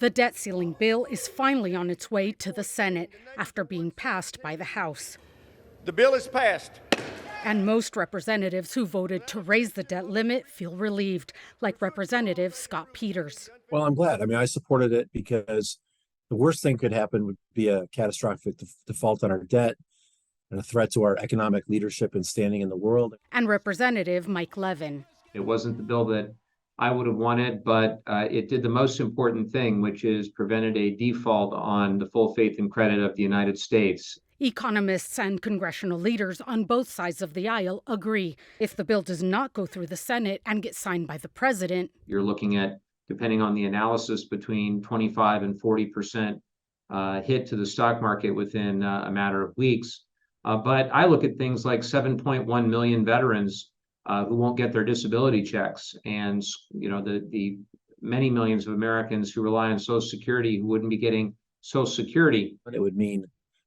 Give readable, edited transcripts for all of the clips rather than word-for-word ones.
The debt ceiling bill is finally on its way to the Senate after being passed by the House. The bill is passed. And most representatives who voted to raise the debt limit feel relieved, like Representative Scott Peters. Well, I'm glad. I mean, I supported it because the worst thing could happen would be a catastrophic default on our debt and a threat to our economic leadership and standing in the world. And Representative Mike Levin. It wasn't the bill that I would have wanted, but it did the most important thing, which is prevented a default on the full faith and credit of the United States. Economists and congressional leaders on both sides of the aisle agree. If the bill does not go through the Senate and get signed by the president, you're looking at, depending on the analysis, between 25 and 40% hit to the stock market within a matter of weeks. But I look at things like 7.1 million veterans who won't get their disability checks, and the many millions of Americans who rely on Social Security who wouldn't be getting Social Security. It would mean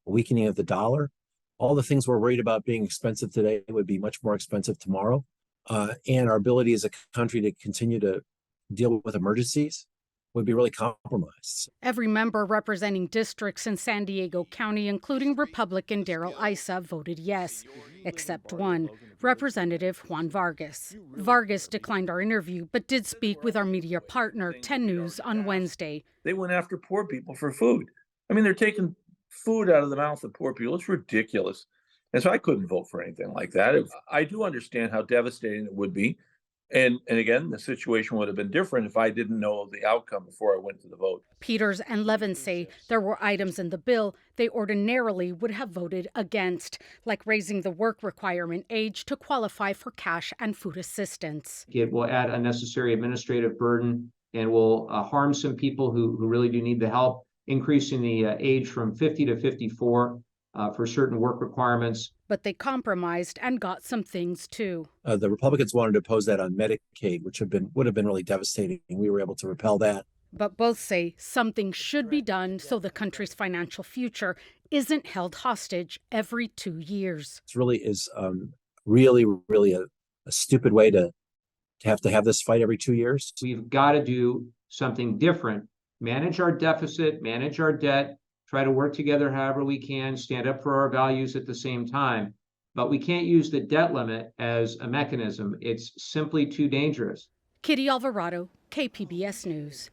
a weakening of the dollar. All the things we're worried about being expensive today would be much more expensive tomorrow. And our ability as a country to continue to deal with emergencies would be really compromised. Every member representing districts in San Diego County, including Republican Darrell Issa, voted yes, except one, Representative Juan Vargas. Vargas declined our interview, but did speak with our media partner, 10 News, on Wednesday. They went after poor people for food. I mean, they're taking food out of the mouth of poor people. It's ridiculous. And so I couldn't vote for anything like that. I do understand how devastating it would be. And again, the situation would have been different if I didn't know the outcome before I went to the vote. Peters and Levin say there were items in the bill they ordinarily would have voted against, like raising the work requirement age to qualify for cash and food assistance. It will add unnecessary administrative burden and will harm some people who really do need the help, increasing the age from 50 to 54 for certain work requirements. But they compromised and got some things too. The Republicans wanted to oppose that on Medicaid, which would have been really devastating. We were able to repel that. But both say something should be done so the country's financial future isn't held hostage every 2 years. It really is really a stupid way to have this fight every 2 years. We've got to do something different. Manage our deficit, manage our debt, try to work together however we can, stand up for our values at the same time. But we can't use the debt limit as a mechanism. It's simply too dangerous. Kitty Alvarado, KPBS News.